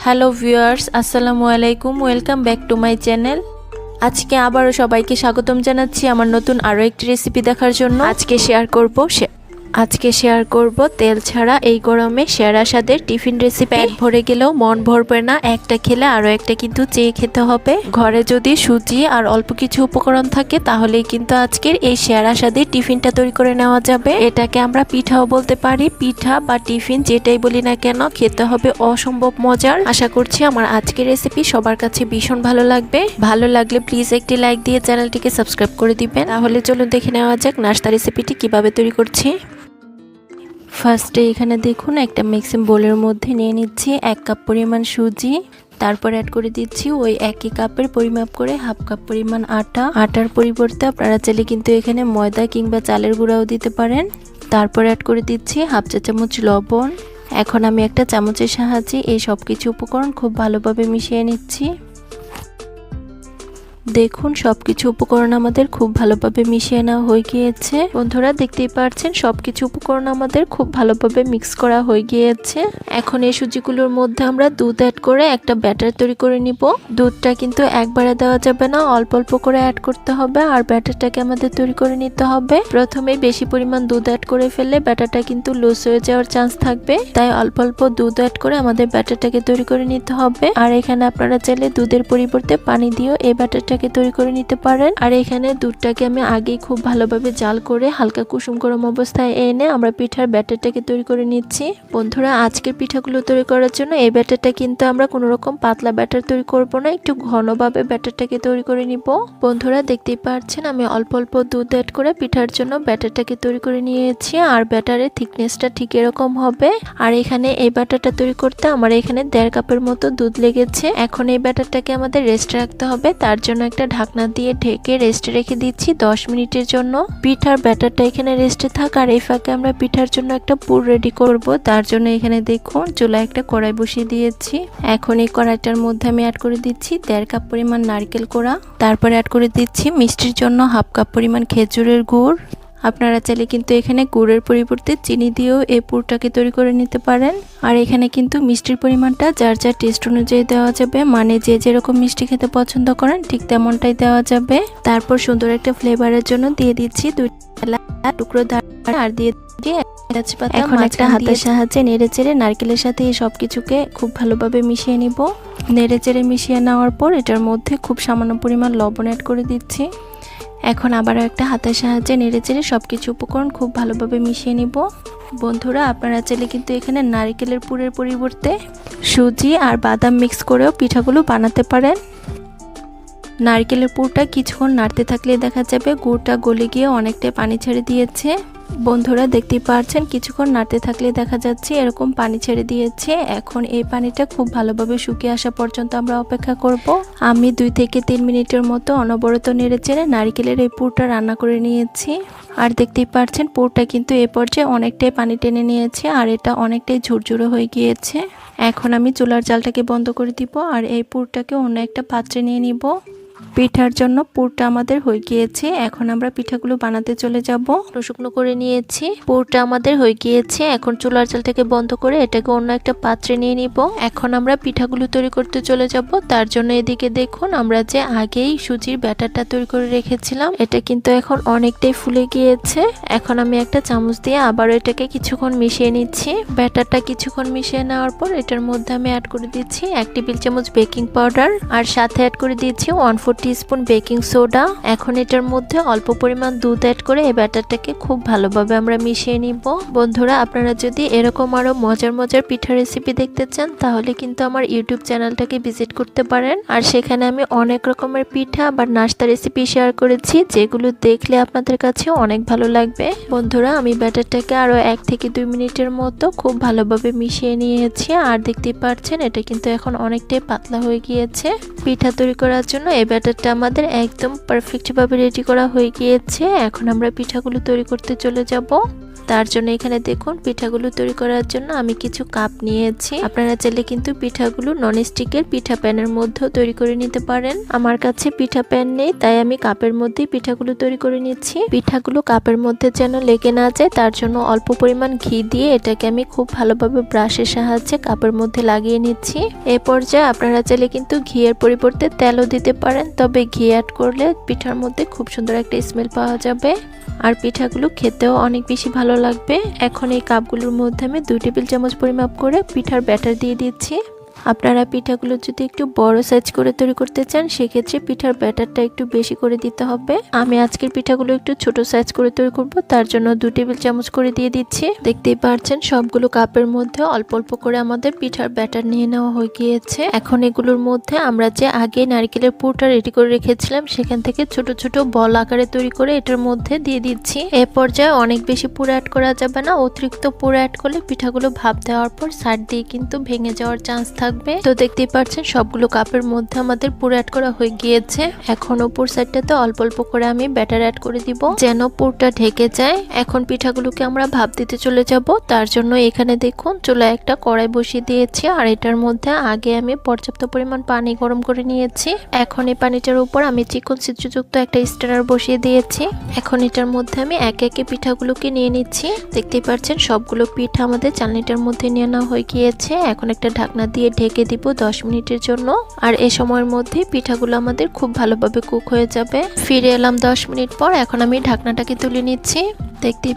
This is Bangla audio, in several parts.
হ্যালো ভিউয়ার্স, আসসালামু আলাইকুম। Welcome back to my channel. আজকে আবারও সবাইকে স্বাগতম জানাচ্ছি আমার নতুন আরও একটি রেসিপি দেখার জন্য। আজকে শেয়ার করব তেল ছাড়া এই গরমে সেরা স্বাদের টিফিন রেসিপি। পেট ভরে গেলেও মন ভরবে না, একটা খেলে আরও একটা কিন্তু চেয়ে খেতে হবে। ঘরে যদি সুজি আর অল্প কিছু উপকরণ থাকে তাহলেই কিন্তু আজকের এই সেরা স্বাদের টিফিনটা তৈরি করে নেওয়া যাবে। এটাকে আমরা পিঠাও বলতে পারি, পিঠা বা টিফিন যেটাই বলি না কেন, খেতে হবে অসম্ভব মজার। আশা করছি আমার আজকের রেসিপি সবার কাছে ভীষণ ভালো লাগবে। ভালো লাগলে প্লিজ একটি লাইক দিয়ে চ্যানেলটিকে সাবস্ক্রাইব করে দিবেন। তাহলে চলুন দেখে নেওয়া যাক নাস্তা রেসিপিটি কিভাবে তৈরি করছি। ফার্স্টে এখানে দেখুন একটা মিক্সিং বোলের মধ্যে নিয়ে নিচ্ছি 1 কাপ পরিমাণ সুজি। তারপর অ্যাড করে দিচ্ছি ওই একই কাপের পরিমাপ করে হাফ কাপ পরিমাণ আটা। আটার পরিবর্তে আপনারা চাইলে কিন্তু এখানে ময়দা কিংবা চালের গুঁড়াও দিতে পারেন। তারপর অ্যাড করে দিচ্ছি হাফ চা চামচ লবণ। এখন আমি একটা চামচের সাহায্যে এই সব কিছু উপকরণ খুব ভালোভাবে মিশিয়ে নিচ্ছি। দেখুন সবকিছু উপকরণ আমাদের খুব ভালোভাবে মিশিয়ে নেওয়া হয়ে গিয়েছে। বন্ধুরা দেখতেই পাচ্ছেন সবকিছু উপকরণ আমাদের খুব ভালোভাবে মিক্স করা হয়ে গিয়েছে। এখন এই সুজিগুলোর মধ্যে আমরা দুধ অ্যাড করে একটা ব্যাটার তৈরি করে নিব। দুধটা কিন্তু একবারে দেওয়া যাবে না, অল্প অল্প করে অ্যাড করতে হবে আর ব্যাটারটাকে আমাদের তৈরি করে নিতে হবে। প্রথমে বেশি পরিমাণ দুধ অ্যাড করে ফেললে ব্যাটারটা কিন্তু লুজ হয়ে যাওয়ার চান্স থাকবে, তাই অল্প অল্প দুধ অ্যাড করে আমাদের ব্যাটারটাকে তৈরি করে নিতে হবে। আর এখানে আপনারা চাইলে দুধের পরিবর্তে পানি দিয়েও এই ব্যাটারটা তৈরি করে নিতে পারেন। আর এখানে দুধটাকে আমি আগেই খুব ভালোভাবে জাল করে হালকা কুসুম গরম অবস্থায় এনে আমরা পিঠার ব্যাটারটাকে তৈরি করে নিচ্ছি। বন্ধুরা আজকের পিঠাগুলো তৈরি করার জন্য এই ব্যাটারটা কিন্তু আমরা কোনো রকম পাতলা ব্যাটার তৈরি করব না, একটু ঘনভাবে ব্যাটারটাকে তৈরি করে নিব। বন্ধুরা দেখতেই পাচ্ছেন আমি অল্প অল্প দুধ অ্যাড করে পিঠার জন্য ব্যাটারটাকে তৈরি করে নিয়েছি আর ব্যাটারের থিকনেসটা ঠিক এরকম হবে। আর এখানে এই ব্যাটারটা তৈরি করতে আমার এখানে 1.5 কাপের মতো দুধ লেগেছে। এখন এই ব্যাটারটাকে আমাদের রেস্টে রাখতে হবে, তার জন্য একটা ঢাকনা দিয়ে ঢেকে রেস্টে রেখে দিচ্ছি 10 মিনিটের জন্য। পিঠার ব্যাটারটা এখানে রেস্টে থাক আর এই ফাঁকে আমরা পিঠার জন্য একটা পুর রেডি করব। তার জন্য এখানে দেখুন চুলায় একটা কড়াই বসিয়ে দিয়েছি। এখন এই কড়াইটার মধ্যে আমি অ্যাড করে দিচ্ছি 1.5 কাপ পরিমাণ নারকেল কোড়া। তারপরে অ্যাড করে দিচ্ছি মিষ্টির জন্য হাফ কাপ পরিমাণ খেজুরের গুড়। আপনারা চাইলে কিন্তু এখানে গুড়ের পরিবর্তে চিনি দিয়েও এই পুরটাকে তৈরি করে নিতে পারেন। আর এখানে কিন্তু মিষ্টির পরিমাণটা যার যার টেস্ট অনুযায়ী দেওয়া যাবে, মানে যে যেরকম মিষ্টি খেতে পছন্দ করেন ঠিক তেমনটাই দেওয়া যাবে। তারপর সুন্দর একটা ফ্লেভারের জন্য দিয়ে দিচ্ছি 2 টুকরো দারচিনি আর দিয়ে তেজপাতা। এখন একটা হাতের সাহায্যে নেড়েচেড়ে নারকেলের সাথে এই সবকিছুকে খুব ভালোভাবে মিশিয়ে নিব। নেড়েচেড়ে মিশিয়ে নেওয়ার পর এটার মধ্যে খুব সামান্য পরিমাণ লবণ অ্যাড করে দিচ্ছি। এখন আবারও একটা হাতের সাহায্যে নেড়েচেড়ে সবকিছু উপকরণ খুব ভালোভাবে মিশিয়ে নিব। বন্ধুরা আপনারা চাইলে কিন্তু এখানে নারকেলের পুরের পরিবর্তে সুজি আর বাদাম মিক্স করেও পিঠাগুলো বানাতে পারেন। নারকেলের পুরটা কিছুক্ষণ নাড়তে থাকলে দেখা যাবে গুড়টা গলে গিয়ে অনেকটাই পানি ছেড়ে দিয়েছে। বন্ধুরা দেখতেই পাচ্ছেন কিছুক্ষণ নাড়তে থাকলে দেখা যাচ্ছে এরকম পানি ছেড়ে দিয়েছে। এখন এই পানিটা খুব ভালোভাবে শুকিয়ে আসা পর্যন্ত আমরা অপেক্ষা করব। আমি 2 থেকে 3 মিনিটের মতো অনবরত নেড়েচেড়ে নারকেলের এই পুরটা রান্না করে নিয়েছি। আর দেখতেই পাচ্ছেন পুরটা কিন্তু এ পর্যায়ে অনেকটাই পানি টেনে নিয়েছে আর এটা অনেকটাই ঝুরঝুরে হয়ে গিয়েছে। এখন আমি চুলার জালটাকে বন্ধ করে দিব আর এই পুরটাকে অন্য একটা পাত্রে নিয়ে নিব। পিঠার জন্য পুরটা আমাদের হয়ে গিয়েছে। এখন আমরা পিঠাগুলো বানাতে চলে যাব। শুকনো করে নিয়েছি, পুরটা আমাদের হয়ে গিয়েছে। এখন চুলার জালটাকে বন্ধ করে এটাকে অন্য একটা পাত্রে নিয়ে নিব। এখন আমরা পিঠাগুলো তৈরি করতে চলে যাব। তার জন্য এদিকে দেখুন আমরা যে আগেই সুজির ব্যাটারটা তৈরি করে রেখেছিলাম এটা কিন্তু এখন অনেকটাই ফুলে গিয়েছে। এখন আমি একটা চামচ দিয়ে আবারও এটাকে কিছুক্ষণ মিশিয়ে নিচ্ছি। ব্যাটারটা কিছুক্ষণ মিশিয়ে নেওয়ার পর এটার মধ্যে আমি অ্যাড করে দিচ্ছি 1 টেবিল চামচ বেকিং পাউডার আর সাথে অ্যাড করে দিচ্ছি 1/4 টিস্পুন বেকিং সোডা। এখন এটার মধ্যে অল্প পরিমাণ দুধ অ্যাড করে এই ব্যাটারটাকে খুব ভালোভাবে আমরা মিশিয়ে নিব। বন্ধুরা আপনারা যদি এরকম আরো মজার মজার পিঠা রেসিপি দেখতে চান তাহলে কিন্তু আমার ইউটিউব চ্যানেলটাকে ভিজিট করতে পারেন। আর সেখানে আমি অনেক রকমের পিঠা বা নাস্তা রেসিপি শেয়ার করেছি যেগুলো দেখলে আপনাদের কাছে অনেক ভালো লাগবে। বন্ধুরা আমি ব্যাটারটাকে আরো 1 থেকে 2 মিনিটের মতো খুব ভালোভাবে মিশিয়ে নিয়েছি আর দেখতেই পাচ্ছেন এটা কিন্তু এখন অনেকটাই পাতলা হয়ে গিয়েছে। পিঠা তৈরি করার জন্য এই ব্যাটারটা আমাদের একদম পারফেক্ট ভাবে রেডি করা হয়ে গিয়েছে। এখন আমরা পিঠাগুলো তৈরি করতে চলে যাব। তার জন্য এখানে দেখুন পিঠাগুলো তৈরি করার জন্য আমি কিছু কাপ নিয়েছি। আপনারা চাইলে কিন্তু পিঠাগুলো ননস্টিকের পিঠা প্যানের মধ্যেও তৈরি করে নিতে পারেন। আমার কাছে পিঠা প্যান নেই, তাই আমি কাপের মধ্যেই পিঠাগুলো তৈরি করে নিচ্ছি। পিঠাগুলো কাপের মধ্যে যেন লেগে না যায় তার জন্য অল্প পরিমাণ ঘি দিয়ে এটাকে আমি খুব ভালোভাবে ব্রাশের সাহায্যে কাপের মধ্যে লাগিয়ে নিচ্ছি। এই পর্যায়ে আপনারা চাইলে কিন্তু ঘিয়ের পরিবর্তে তেলও দিতে পারেন, তবে ঘি অ্যাড করলে পিঠার মধ্যে খুব সুন্দর একটা স্মেল পাওয়া যাবে আর পিঠাগুলো খেতেও অনেক বেশি ভালো লাগবে। এখন এই কাপগুলোর মধ্যে আমি 2 টেবিল চামচ পরিমাপ করে পিঠার ব্যাটার দিয়ে দিচ্ছি। আপনারা পিঠাগুলো যদি একটু বড় সাইজ করে তৈরি করতে চান সেক্ষেত্রে পিঠার ব্যাটারটা একটু বেশি করে দিতে হবে। আমি আজকের পিঠাগুলো একটু ছোট সাইজ করে তৈরি করব, তার জন্য 2 টেবিল চামচ করে দিয়ে দিচ্ছি। দেখতেই পাচ্ছেন সবগুলো কাপের মধ্যে অল্প অল্প করে আমাদের পিঠার ব্যাটার নিয়ে নেওয়া হয়ে গিয়েছে। এখন এগুলোর মধ্যে আমরা যে আগে নারকেলের পুরটা রেডি করে রেখেছিলাম সেখান থেকে ছোট ছোট বল আকারে তৈরি করে এটার মধ্যে দিয়ে দিচ্ছি। এ পর্যায়ে অনেক বেশি পুর অ্যাড করা যাবে না, অতিরিক্ত পুর অ্যাড করলে পিঠাগুলো ভাপ দেওয়ার পর সাইড দিয়ে কিন্তু ভেঙে যাওয়ার চান্স থাকবে। তো দেখতেই পাচ্ছেন সবগুলো কাপের মধ্যে আমাদের পুর অ্যাড করা হয়ে গিয়েছে। এখন উপর সাইডটাতে অল্প অল্প করে আমি ব্যাটার অ্যাড করে দিব যেন পুরটা ঢেকে যায়। এখন পিঠাগুলোকে আমরা ভাপ দিতে চলে যাব। তার জন্য এখানে দেখুন চুলায় একটা কড়াই বসিয়ে দিয়েছি আর এটার মধ্যে আগে আমি পর্যাপ্ত পরিমাণ পানি গরম করে নিয়েছি। এখন এই পানিটার উপর আমি চিকন ছিদ্রযুক্ত একটা স্ট্যান্ডার বসিয়ে দিয়েছি। এখন এটার মধ্যে আমি একে একে পিঠাগুলোকে নিয়ে নিচ্ছি। দেখতেই পাচ্ছেন সবগুলো পিঠা আমাদের চালনিটার মধ্যে নিয়ে নেওয়া হয়ে গিয়েছে। এখন একটা ঢাকনা দিয়ে ঢেকে দিব 10 মিনিটের জন্য। আর এই সময়ের মধ্যে পিঠাগুলো আমাদের খুব ভালোভাবে কুক হয়ে যাবে। ফিরে এলাম 10 মিনিট পর। এখন আমি ঢাকনাটাকে তুলে নিচ্ছি। দেখতেই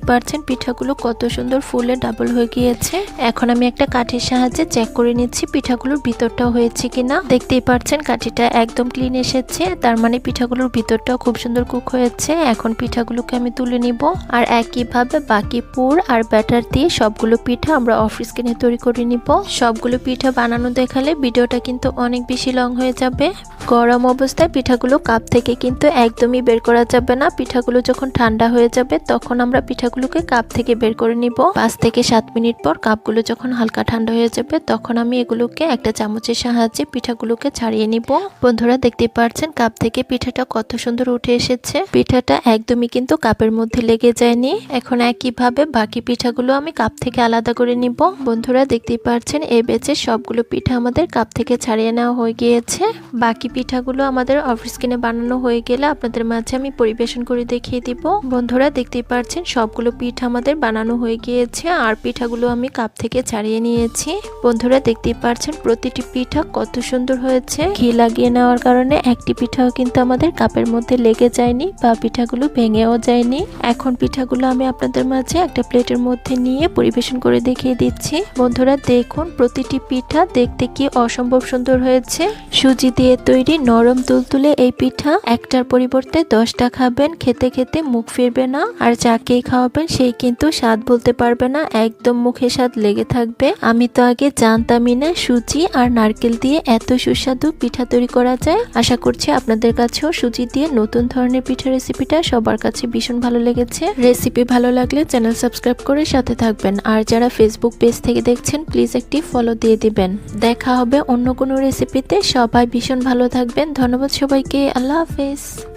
পাচ্ছেন পিঠাগুলো কত সুন্দর ফুলে ডাবল হয়ে গিয়েছে। এখন আমি একটা কাঠির সাহায্যে চেক করে নিচ্ছি পিঠাগুলোর ভিতরটা হয়েছে কিনা। দেখতেই পাচ্ছেন কাঠিটা একদম ক্লিন এসেছে, তার মানে পিঠাগুলোর ভিতরটাও খুব সুন্দর কুক হয়েছে। এখন পিঠাগুলোকে আমি তুলে নিব আর একইভাবে বাকি পুর আর ব্যাটার দিয়ে সবগুলো পিঠা আমরা অফিস কিনে তৈরি করে নিব। সবগুলো পিঠা বানানো দেখালে ভিডিওটা কিন্তু অনেক বেশি লং হয়ে যাবে। গরম অবস্থায় পিঠাগুলো কাপ থেকে কিন্তু একদমই বের করা যাবে না। পিঠাগুলো যখন ঠান্ডা হয়ে যাবে তখন আমরা পিঠাগুলোকে কাপ থেকে বের করে নিব। 5 থেকে 7 মিনিট পর কাপগুলো যখন হালকা ঠান্ডা হয়ে যাবে তখন আমি এগুলোকে একটা চামচের সাহায্যে পিঠাগুলোকে ছাড়িয়ে নিব। বন্ধুরা দেখতে পাচ্ছেন কাপ থেকে পিঠাটা কত সুন্দর উঠে এসেছে। পিঠাটা একদমই কিন্তু কাপের মধ্যে লেগে যায়নি। এখন একইভাবে বাকি পিঠাগুলো আমি কাপ থেকে আলাদা করে নিব। বন্ধুরা দেখতেই পাচ্ছেন এই ব্যাচে সবগুলো পিঠা আমাদের কাপ থেকে ছাড়িয়ে নেওয়া হয়ে গিয়েছে। বাকি পিঠাগুলো আমাদের অফিস কিনে বানানো হয়ে গেলে আপনাদের মাঝে আমি পরিবেশন করে দেখিয়ে দিব। বন্ধুরা দেখতেই পাচ্ছেন সবগুলো পিঠা আমাদের বানানো হয়ে গিয়েছে আর পিঠাগুলো আমি কাপ থেকে ছাড়িয়ে নিয়েছি। বন্ধুরা দেখতেই পাচ্ছেন প্রতিটি পিঠা কত সুন্দর হয়েছে। ঘি লাগিয়ে নেওয়ার কারণে একটি পিঠাও কিন্তু আমাদের কাপের মধ্যে লেগে যায়নি বা পিঠাগুলো ভেঙেও যায়নি। এখন পিঠাগুলো আমি আপনাদের মাঝে একটা প্লেটের মধ্যে নিয়ে পরিবেশন করে দেখিয়ে দিচ্ছি। বন্ধুরা দেখুন প্রতিটি পিঠা দেখতে কি অসম্ভব সুন্দর হয়েছে। সুজি দিয়ে তৈরি নরম তুলতুলে এই পিঠা একটার পরিবর্তে 10টা খাবেন, খেতে খেতে মুখ ফিরবে না। আর যাকেই খাওয়াবেন সেই কিন্তু স্বাদ বলতে পারবে না, একদম মুখে স্বাদ লেগে থাকবে। আমি তো আগে জানতামই না সুজি আর নারকেল দিয়ে এত সুস্বাদু পিঠা তৈরি করা যায়। আশা করছি আপনাদের কাছেও সুজি দিয়ে নতুন ধরনের পিঠা রেসিপিটা সবার কাছে ভীষণ ভালো লেগেছে। রেসিপি ভালো লাগলে চ্যানেল সাবস্ক্রাইব করে সাথে থাকবেন। আর যারা ফেসবুক পেজ থেকে দেখছেন প্লিজ একটি ফলো দিয়ে দিবেন। দেখা হবে অন্য কোনো রেসিপিতে। সবাই ভীষণ ভালো থাকবেন। ধন্যবাদ সবাইকে। আল্লাহ হাফেজ।